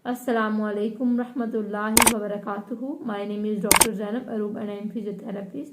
Assalamu alaikum rahmatullahi wa barakatuhu. My name is Dr. Zainab Arub and I am physiotherapist.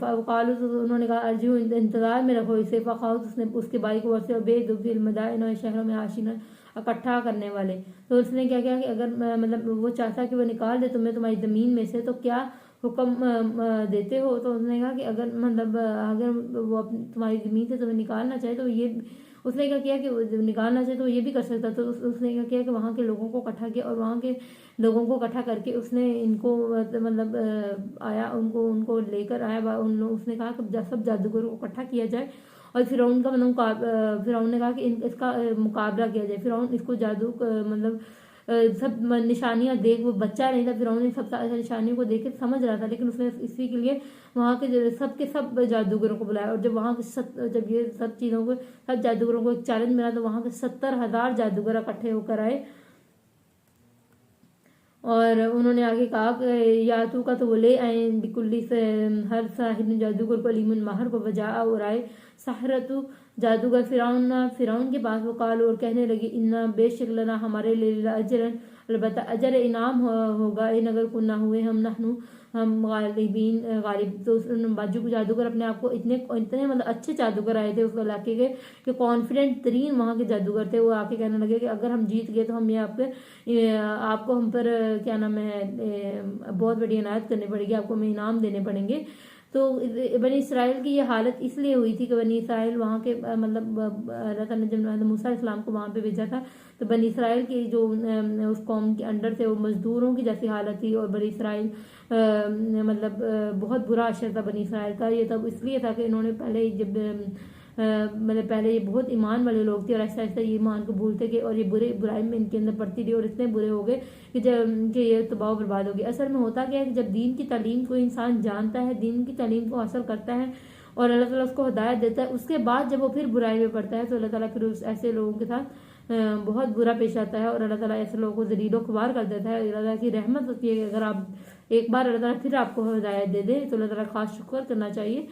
فقالوا تو انہوں نے کہا ارجو انتظار میں رکھو اسے، فخاؤ اس نے اس کے بھائی کو ورثے اور بے دو فی المدائن اور شہروں میں آشینا اکٹھا کرنے والے. تو اس نے کیا کیا کہ اگر مطلب وہ چاہتا کہ وہ نکال دے تمہیں تمہاری زمین میں سے تو کیا حکم دیتے ہو. تو اس نے کہا کہ اگر مطلب اگر وہ تمہاری زمین سے تمہیں نکالنا چاہے تو یہ اس نے کیا کیا کہ نکالنا چاہے تو یہ بھی کر سکتا. تو اس نے کیا کیا کہ وہاں کے لوگوں کو اکٹھا کیا اور وہاں کے لوگوں کو اکٹھا کر کے اس نے ان کو مطلب آیا ان کو لے کر آیا. اس نے کہا کہ سب جادوگروں کو اکٹھا کیا جائے اور فرعون کا مطلب فرعون نے کہا کہ اس کا مقابلہ کیا جائے. فرعون اس کو جادو مطلب سب نشانیاں دیکھ، وہ بچہ نہیں تھا، فرعون نے سب نشانیوں کو دیکھ کے سمجھ رہا تھا، لیکن اس نے اسی کے لیے وہاں کے سب جادوگروں کو بلایا. اور جب وہاں کے جب یہ سب چیزوں کو سب جادوگروں کو ایک چیلنج ملا تو وہاں کے 70,000 جادوگر اکٹھے ہو کر آئے اور انہوں نے آگے کہا کہ یا تو کا تو وہ لے آئے بکلی سے ہر ساحر جادوگر کو علیم ماہر کو بجا اور آئے سحرت جادوگر فرعون کے پاس. وہ قالوا اور کہنے لگے انا بے شک لنا ہمارے لیے اجر البتہ اجر انعام ہوگا ان اگر کن نہ ہوئے ہم غالب. تو جادوگر اپنے آپ کو اتنے مطلب اچھے جادوگر آئے تھے اس علاقے کے کہ کانفیڈنٹ ترین وہاں کے جادوگر تھے. وہ آ کے کہنے لگے کہ اگر ہم جیت گئے تو ہم یہ آپ کو ہم پر کیا نام ہے بہت بڑی عنایت کرنی پڑے گی، آپ کو ہمیں انعام دینے پڑیں گے. تو بنی اسرائیل کی یہ حالت اس لیے ہوئی تھی کہ بنی اسرائیل وہاں کے مطلب اللہ تعالیٰ نے جب موسیٰ علیہ السلام کو وہاں پہ بھیجا تھا تو بنی اسرائیل کی جو اس قوم کے انڈر تھے وہ مزدوروں کی جیسی حالت تھی. اور بنی اسرائیل مطلب بہت برا اشر تھا بنی اسرائیل کا. یہ تب اس لیے تھا کہ انہوں نے پہلے یہ بہت ایمان والے لوگ تھے اور ایسا ایسا یہ ایمان کو بھولتے گئے اور یہ برائی میں ان کے اندر پڑتی رہی اور اتنے برے ہو گئے کہ یہ تباہ و برباد ہو گیا. اصل میں ہوتا کیا ہے کہ جب دین کی تعلیم کو انسان جانتا ہے، دین کی تعلیم کو حاصل کرتا ہے اور اللہ تعالیٰ اس کو ہدایت دیتا ہے، اس کے بعد جب وہ پھر برائی میں پڑتا ہے تو اللہ تعالیٰ پھر ایسے لوگوں کے ساتھ بہت برا پیش آتا ہے اور اللہ تعالیٰ ایسے لوگوں کو ذلیل و خوار کر دیتا ہے. اللہ تعالیٰ کی رحمت ہوتی ہے کہ اگر آپ ایک بار اللہ تعالیٰ پھر آپ کو ہدایت دے دے تو اللہ تعالیٰ خاص شکر کرنا چاہیے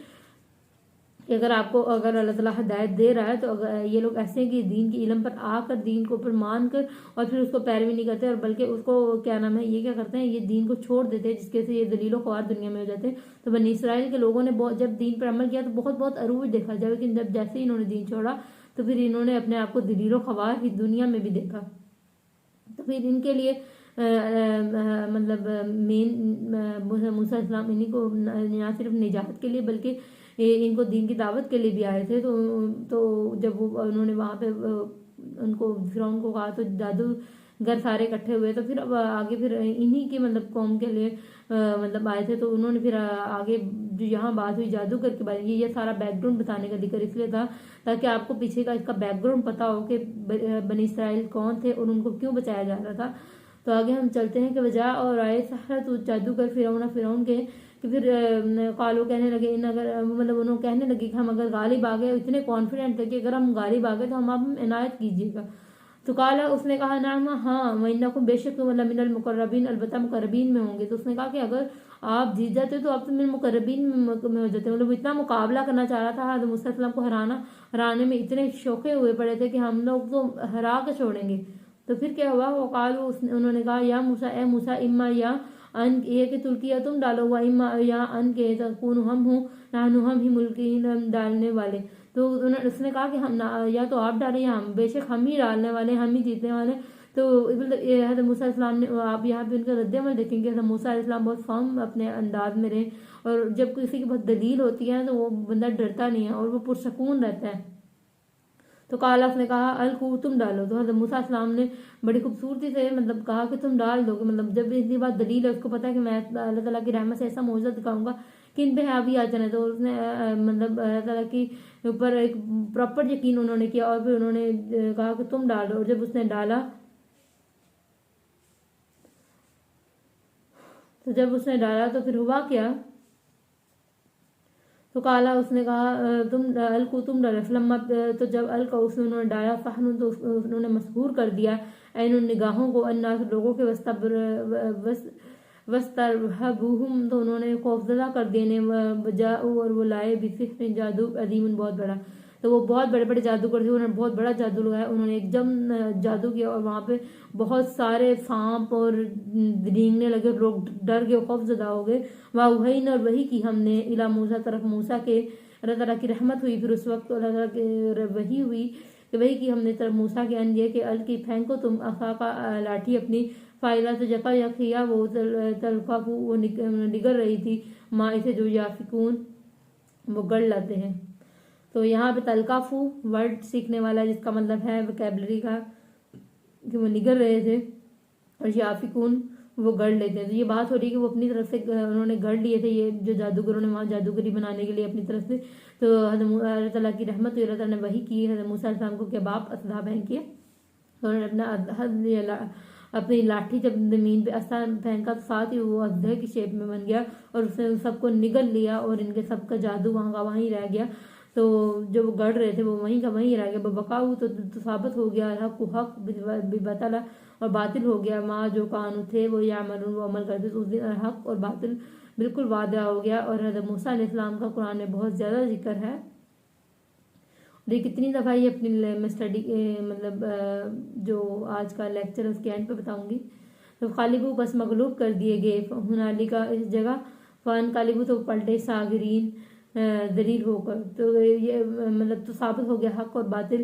کہ اگر اللہ تعالیٰ ہدایت دے رہا ہے تو یہ لوگ ایسے ہیں کہ دین کی علم پر آ کر دین کو پر مان کر اور پھر اس کو پیروی نہیں کرتے اور بلکہ اس کو کیا نام ہے یہ کیا کرتے ہیں، یہ دین کو چھوڑ دیتے ہیں جس کے سے یہ ذلیل و خوار دنیا میں ہو جاتے ہیں. تو بنی اسرائیل کے لوگوں نے جب دین پر عمل کیا تو بہت بہت عروج دیکھا جائے، لیکن جب جیسے ہی انہوں نے دین چھوڑا تو پھر انہوں نے اپنے آپ کو ذلیل و خوار ہی دنیا میں بھی دیکھا. تو پھر ان کے لیے مطلب موسیٰ السلام انہیں کو نہ صرف نجات کے لیے بلکہ ان کو دین کی دعوت کے لیے بھی آئے تھے. تو جب انہوں نے وہاں پہ ان کو فرعون کو کہا تو جادوگر سارے اکٹھے ہوئے تو پھر اب آگے پھر انہی کی مطلب قوم کے لیے مطلب آئے تھے. تو انہوں نے پھر آگے جو یہاں بات ہوئی جادوگر کے بارے میں، یہ سارا بیک گراؤنڈ بتانے کا ذکر اس لیے تھا تاکہ آپ کو پیچھے کا اس کا بیک گراؤنڈ پتا ہو کہ بنی اسرائیل کون تھے اور ان کو کیوں بچایا جا رہا تھا. تو آگے ہم چلتے ہیں کہ وجا اور آئے سحرت جادوگر فرعون کے کہ پھر قالو کہنے لگے ان اگر مطلب انہوں کہنے لگے کہ ہم اگر غالب آ گئے، اتنے کانفیڈنٹ تھے کہ اگر ہم غالب آ گئے تو ہم آپ عنایت کیجیے گا. تو قالا اس نے کہا نعم ہاں وَإِنَّكُمْ بے شک مطلب من المقربین البتہ مقربین میں ہوں گے. تو اس نے کہا کہ اگر آپ جیت جاتے تو آپ تو من مقربین میں ہو جاتے. مطلب اتنا مقابلہ کرنا چاہ رہا تھا حضرت موسیٰ علیہ السلام کو ہرانے میں اتنے شوقے ہوئے پڑے تھے کہ ہم لوگ تو ہرا کے چھوڑیں گے. تو پھر کیا ہوا، وہ قالو انہوں نے کہا یا موسیٰ اے موسیٰ اما یا ان یہ کہ تلقیہ تم ڈالو و اما یا ان کے تکون ہم ہی ملکین ڈالنے والے. تو اس نے کہا کہ ہم یا تو آپ ڈالیں یا ہم، بے شک ہم ہی ڈالنے والے، ہم ہی جیتنے والے. تو حضرت موسیٰ علیہ السلام نے آپ یہاں پہ ان کا رد عمل دیکھیں گے. حضرت موسیٰ علیہ السلام بہت فارم اپنے انداز میں رہے اور جب کسی کی بہت دلیل ہوتی ہے تو وہ بندہ ڈرتا نہیں ہے اور وہ پرسکون رہتا ہے. تو قالا اس نے کہا القوا تم ڈالو. تو حضرت موسیٰ علیہ السلام نے بڑی خوبصورتی سے مطلب کہا کہ تم ڈال دو گے. مطلب جب اتنی بات دلیل ہے، اس کو پتا ہے کہ میں اللہ تعالیٰ کی رحمت سے ایسا معجزہ دکھاؤں گا کہ ان پہ حاوی آ جانا. تو اس نے مطلب اللہ تعالیٰ کی اوپر ایک پراپر یقین انہوں نے کیا اور پھر انہوں نے کہا کہ تم ڈال دو. اور جب اس نے ڈالا تو پھر ہوا کیا، تو کالا اس نے کہا تم القوا تم ڈالو. فلما تو جب القوا اس نے انہوں نے ڈالا فحن تو انہوں نے مسحور کر دیا عین نگاہوں کو الناس لوگوں کے وسترهبوهم تو انہوں نے خوفزدہ کر دینے بجاؤ اور وہ لائے بسحر جادو عظیم بہت بڑا. تو وہ بہت بڑے بڑے جادوگر تھے، انہوں نے بہت بڑا جادو لگایا، انہوں نے ایک دم جادو کیا اور وہاں پہ بہت سارے سانپ اور رینگنے لگے، لوگ ڈر گئے، خوف زدہ ہو گئے. وَأَوْحَيْنَا اور وحی کی ہم نے الی موسیٰ طرف موسیٰ کے، اللہ تعالیٰ کی رحمت ہوئی پھر اس وقت، اللہ تعالیٰ کی وحی ہوئی کہ وہی کی ہم نے طرف موسیٰ کے ان یہ کہ القی پھینکو تم عصا کا لاٹھی اپنی، فائدہ تو یکا یک ہیا وہ تلقف وہ نگل رہی تھی، ماں اسے جو یافکون وہ گڑ لاتے ہیں. تو یہاں پہ تلقفو ورڈ سیکھنے والا جس کا مطلب ہے وکیبلری کا کہ وہ نگل رہے تھے، اور یافکون وہ گڑ لیتے ہیں. تو یہ بات ہو رہی ہے کہ وہ اپنی طرف سے انہوں نے گڑ لیے تھے، یہ جو جادوگروں نے وہاں جادوگری بنانے کے لیے اپنی طرف سے. تو اللہ تعالیٰ کی رحمت ہوئی، اللہ تعالیٰ نے وحی کی حضرت موسیٰ علیہ السلام کو کہ باپ اسدھا پھینک کیا. انہوں نے اپنی لاٹھی جب زمین پہ اسا پھینکا تو ساتھ ہی وہ اژدہے کی شیپ میں بن گیا اور اس نے سب کو نگل لیا اور ان کے سب کا جادو وہاں کا وہیں رہ گیا. تو جو وہ گڑ رہے تھے وہ وہیں کا وہیں رہ گیا. بقاؤ تو ثابت ہو گیا حق و حق بطلا اور باطل ہو گیا، ماں جو کانو تھے وہ یعملون وہ عمل کرتے تھے. اس دن حق اور باطل بالکل واضح ہو گیا. اور حضرت موسیٰ علیہ السلام کا قرآن میں بہت زیادہ ذکر ہے. یہ کتنی دفعہ یہ اپنی میں اسٹڈی مطلب جو آج کا لیکچر اس کے اینڈ پہ بتاؤں گی. تو غالبو بس مغلوب کر دیے گئے ہنالی کا اس جگہ، فان غالبو تو پلٹے ساغرین ذلیل ہو کر. تو یہ مطلب تو ثابت ہو گیا حق اور باطل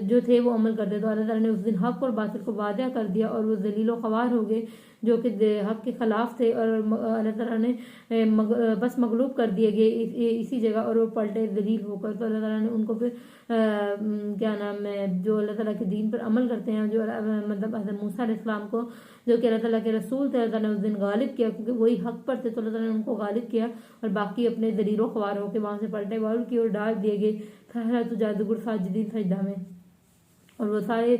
جو تھے وہ عمل کرتے. تو اللہ تعالیٰ نے اس دن حق اور باطل کو واضح کر دیا اور وہ ذلیل و خوار ہو گئے جو کہ حق کے خلاف تھے، اور اللہ تعالیٰ نے بس مغلوب کر دیے گئے اسی جگہ اور وہ پلٹے ذلیل ہو کر. تو اللہ تعالیٰ نے ان کو پھر کیا نام ہے جو اللہ تعالیٰ کے دین پر عمل کرتے ہیں، جو مطلب حضرت موسیٰ علیہ السلام کو جو کہ اللہ تعالیٰ کے رسول تھے، اللہ تعالیٰ نے اس دن غالب کیا کیونکہ وہی حق پر تھے. تو اللہ تعالیٰ نے ان کو غالب کیا اور باقی اپنے ذلیل و خوار ہو کے وہاں سے پلٹے والوں کی اور ڈال دیے گئے تو جادوگر ساجدین سجدہ میں. اور وہ سارے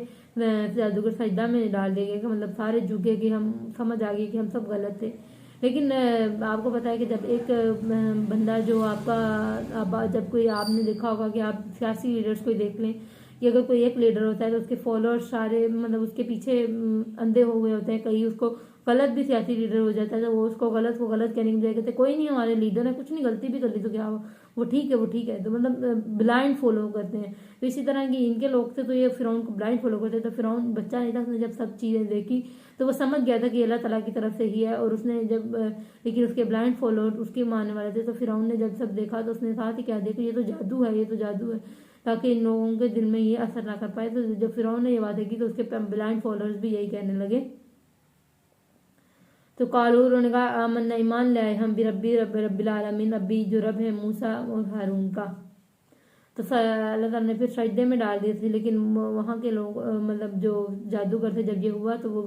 جادوگر سجدہ میں ڈال دیے گئے کہ مطلب سارے جھکے کہ ہم سمجھ آ گئے کہ ہم سب غلط تھے. لیکن آپ کو پتہ ہے کہ جب ایک بندہ جو آپ کا جب کوئی آپ نے دیکھا ہوگا کہ آپ سیاسی لیڈرز کو دیکھ لیں کہ اگر کوئی ایک لیڈر ہوتا ہے تو اس کے فالوورز سارے مطلب اس کے پیچھے اندھے ہو گئے ہوتے ہیں. کہیں اس کو غلط بھی سیاسی لیڈر ہو جاتا ہے تو وہ اس کو غلط کہنے کی بجائے کہتے ہیں کوئی نہیں ہمارے لیڈر ہے، کچھ نہیں، غلطی بھی کر لی تو کیا ہو، وہ ٹھیک ہے. تو مطلب بلائنڈ فالو کرتے ہیں. تو اسی طرح کی ان کے لوگ تھے تو یہ فرعون کو بلائنڈ فالو کرتے. تو فرعون بچہ نہیں تھا، اس نے جب سب چیزیں دیکھی تو وہ سمجھ گیا تھا کہ اللہ تعالیٰ کی طرف سے ہی ہے. اور اس نے جب لیکن اس کے بلائنڈ فالوور اس کے ماننے والے تھے. تو فرعون نے جب سب دیکھا تو اس نے ساتھ ہی کیا دیکھا یہ تو جادو ہے تاکہ ان لوگوں کے دل میں یہ اثر نہ کر پائے. تو جب فرعون نے یہ باتیں کی تو اس کے بلائنڈ فالوورز بھی یہی کہنے لگے. تو قالوا انہوں نے کہا آمنا ایمان لے آئے ہم رب العالمین، ربی جو رب ہے موسیٰ اور ہارون کا. تو اللہ تعالیٰ نے پھر سجدے میں ڈال دیے تھے. لیکن وہاں کے لوگ مطلب جو جادوگر تھے جب یہ ہوا تو وہ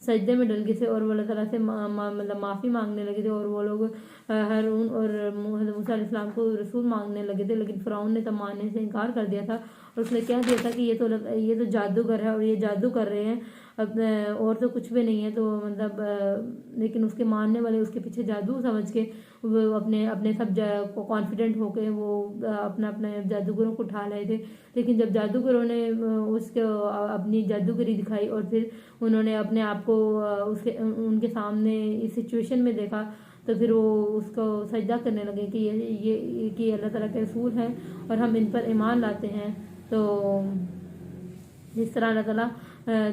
سجدے میں ڈل گئے تھے اور وہ اللہ تعالیٰ سے مطلب معافی مانگنے لگے تھے. اور وہ لوگ ہارون اور حضرت موسیٰ علیہ السلام کو رسول مانگنے لگے تھے. لیکن فرعون نے تب ماننے سے انکار کر دیا تھا اور اس نے کہہ دیا تھا کہ یہ تو جادوگر ہے اور یہ جادو کر رہے ہیں اور تو کچھ بھی نہیں ہے. تو مطلب لیکن اس کے ماننے والے اس کے پیچھے جادو سمجھ کے وہ اپنے سب کو کانفیڈنٹ ہو کے وہ اپنے جادوگروں کو اٹھا رہے تھے. لیکن جب جادوگروں نے اس کو اپنی جادوگری دکھائی اور پھر انہوں نے اپنے آپ کو ان کے سامنے اس سچویشن میں دیکھا تو پھر وہ اس کو سجدہ کرنے لگے کہ یہ اللہ تعالیٰ کے رسول ہیں اور ہم ان پر ایمان لاتے ہیں. تو جس طرح اللہ تعالیٰ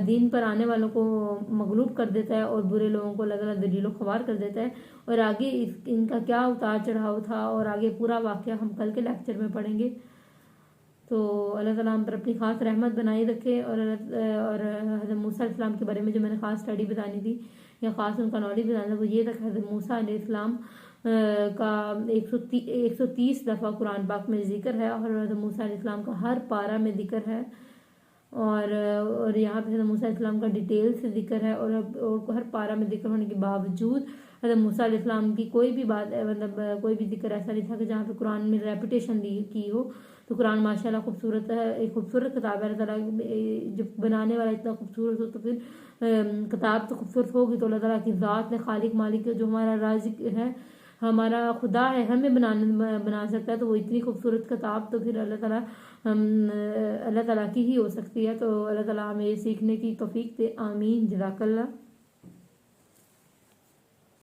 دین پر آنے والوں کو مغلوب کر دیتا ہے اور برے لوگوں کو اللہ تعالیٰ ذلیل و خوار کر دیتا ہے. اور آگے ان کا کیا اتار چڑھاؤ تھا اور آگے پورا واقعہ ہم کل کے لیکچر میں پڑھیں گے. تو اللہ تعالیٰ ہم پر اپنی خاص رحمت بنائی رکھے. اور حضرت موسیٰ علیہ السلام کے بارے میں جو میں نے خاص اسٹڈی بتانی تھی یا خاص ان کا نالج بتانا تھا وہ یہ تھا کہ حضرت موسیٰ علیہ السلام کا 130 دفعہ قرآن پاک میں ذکر ہے اور حضرت موسیٰ علیہ السلام کا ہر پارہ میں ذکر ہے. اور یہاں پہ حضرت موسیٰ علیہ السلام کا ڈیٹیل سے ذکر ہے. اور ہر پارہ میں ذکر ہونے کے باوجود حضرت موسیٰ علیہ السلام کی کوئی بھی بات مطلب کوئی بھی ذکر ایسا نہیں تھا کہ جہاں پہ قرآن میں ریپیٹیشن کی ہو. تو قرآن ماشاءاللہ خوبصورت ہے، ایک خوبصورت کتاب ہے. اللہ تعالیٰ جب بنانے والا اتنا خوبصورت ہو تو پھر کتاب تو خوبصورت ہوگی. تو اللہ تعالیٰ کی ذات نے خالق مالک جو ہمارا رازق ہے، ہمارا خدا ہے، ہمیں بنا سکتا ہے. تو وہ اتنی خوبصورت کتاب تو پھر اللہ تعالیٰ کی ہی ہو سکتی ہے. تو اللہ تعالیٰ ہمیں یہ سیکھنے کی توفیق دے. آمین. جزاک اللہ.